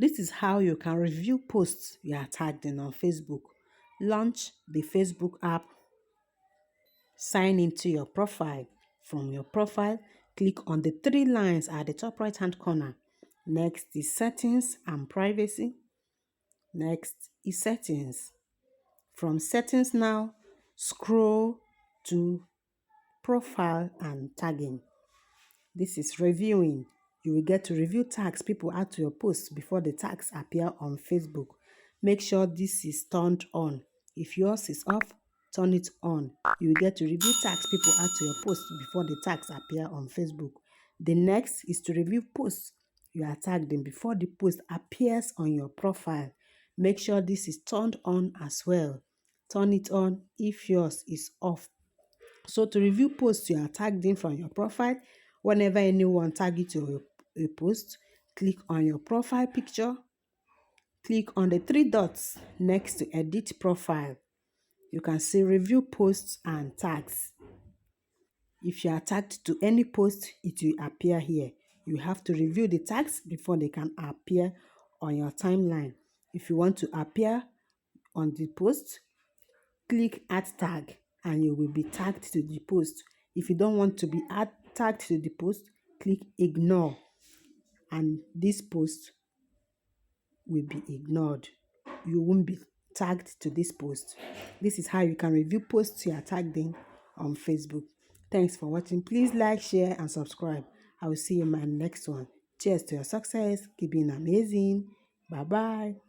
This is how you can review posts you are tagged in on Facebook. Launch the Facebook app. Sign into your profile. From your profile, click on the three lines at the top right hand corner. Next is settings and privacy. Next is settings. From settings now, scroll to profile and tagging. This is reviewing. You will get to review tags people add to your posts before the tags appear on Facebook. Make sure this is turned on. If yours is off, turn it on. You will get to review tags people add to your posts before the tags appear on Facebook. The next is to review posts you are tagged in before the post appears on your profile. Make sure this is turned on as well. Turn it on if yours is off. So to review posts you are tagged in from your profile, whenever anyone tag you to a post, click on your profile picture, click on the three dots next to edit profile. You can see review posts and tags. If you are tagged to any post, it will appear here. You have to review the tags before they can appear on your timeline. If you want to appear on the post, click add tag and you will be tagged to the post. If you don't want to be tagged to the post, click ignore and this post will be ignored. You won't be tagged to this post. This is how you can review posts you are tagged in on Facebook. Thanks for watching. Please like, share and subscribe. I will see you in my next one. Cheers to your success. Keep being amazing. Bye-bye.